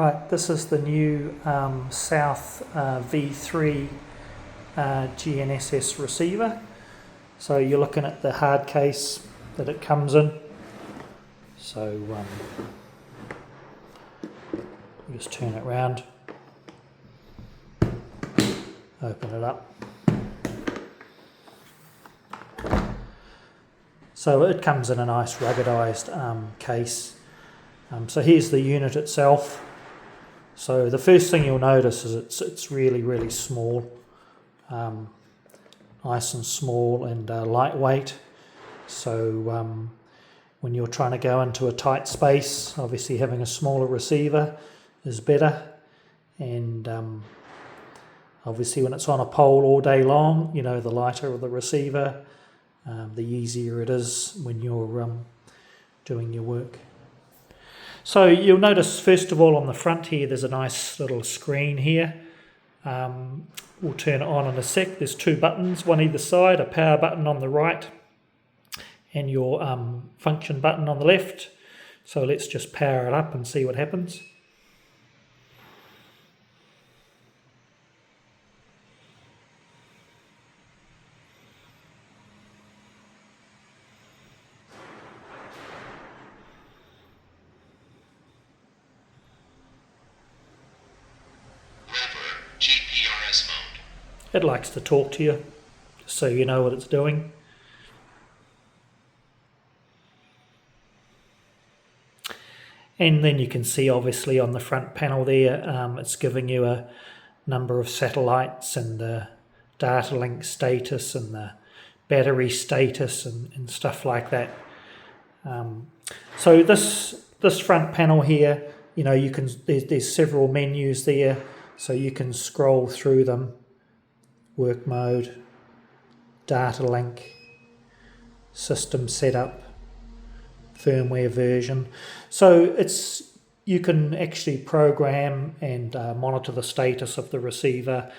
Right, this is the new SOUTH V3 GNSS receiver. So you're looking at the hard case that it comes in. So you just turn it around, open it up. So it comes in a nice ruggedized case. So here's the unit itself. So the first thing you'll notice is it's really small, nice and small and lightweight. So when you're trying to go into a tight space, obviously having a smaller receiver is better. And obviously when it's on a pole all day long, you know, the lighter the receiver, the easier it is when you're doing your work. So you'll notice first of all on the front here there's a nice little screen here. We'll turn it on in a sec. There's two buttons, one either side, a power button on the right and your function button on the left. So let's just power it up and see what happens. It likes to talk to you, so you know what it's doing. And then you can see obviously on the front panel there, it's giving you a number of satellites and the data link status and the battery status and stuff like that. So this front panel here, you know, you can there's several menus there, so you can scroll through them. Work mode, data link, system setup, firmware version. So you can actually program and monitor the status of the receiver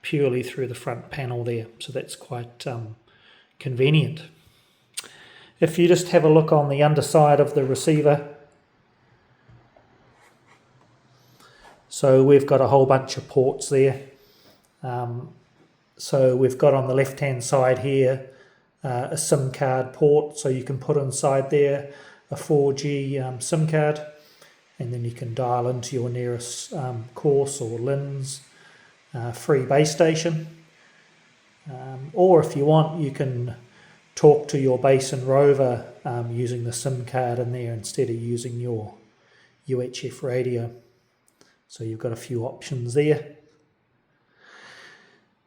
purely through the front panel there. So that's quite convenient. If you just have a look on the underside of the receiver, so we've got a whole bunch of ports there. So we've got on the left hand side here a SIM card port, so you can put inside there a 4G SIM card, and then you can dial into your nearest course or LINs free base station, or if you want you can talk to your base and rover using the SIM card in there instead of using your UHF radio. So you've got a few options there.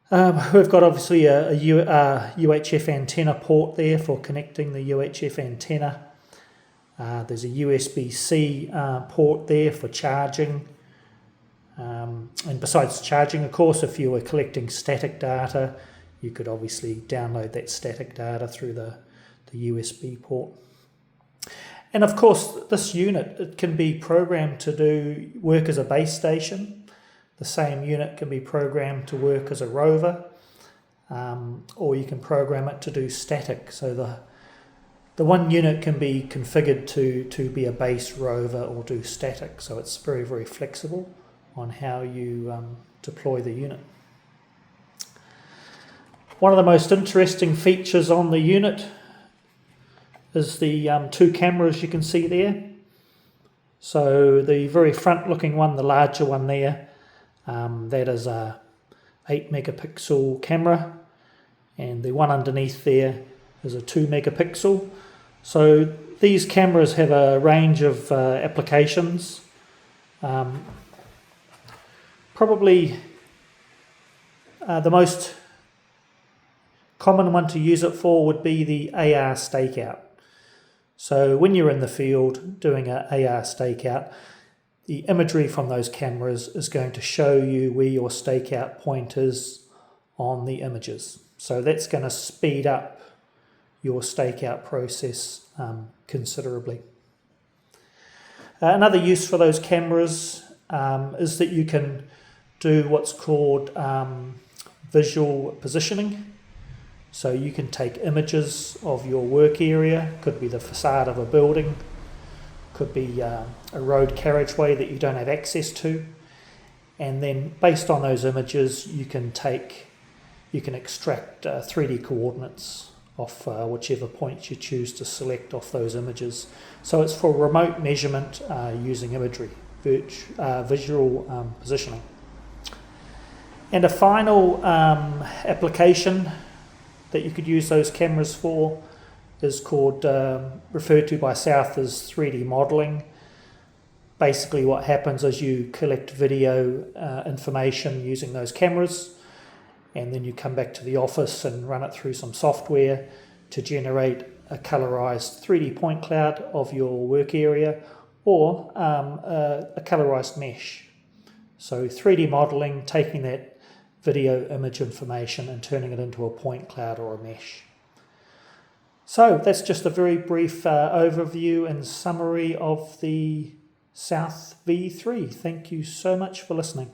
We've got obviously a UHF antenna port there for connecting the UHF antenna. There's a USB-C port there for charging. And besides charging, of course, if you were collecting static data, you could obviously download that static data through the USB port. And of course, this unit, it can be programmed to work as a base station. The same unit can be programmed to work as a rover, or you can program it to do static. So the one unit can be configured to be a base rover or do static. So it's very flexible on how you deploy the unit. One of the most interesting features on the unit is the two cameras you can see there. So the very front looking one, the larger one there, that is a 8 megapixel camera, and the one underneath there is a 2 megapixel. So these cameras have a range of applications. Probably the most common one to use it for would be the AR stakeout. So when you're in the field doing an AR stakeout, the imagery from those cameras is going to show you where your stakeout point is on the images. So that's going to speed up your stakeout process considerably. Another use for those cameras is that you can do what's called visual positioning. So you can take images of your work area, could be the facade of a building, Could be a road carriageway that you don't have access to. And then based on those images, you can extract 3D coordinates off whichever points you choose to select off those images. So it's for remote measurement using imagery, visual positioning. And a final application that you could use those cameras for is called, referred to by South as 3D modelling. Basically what happens is you collect video information using those cameras, and then you come back to the office and run it through some software to generate a colorized 3D point cloud of your work area, or a colorized mesh. So 3D modeling, taking that video image information and turning it into a point cloud or a mesh. So that's just a very brief overview and summary of the SOUTH V3. Thank you so much for listening.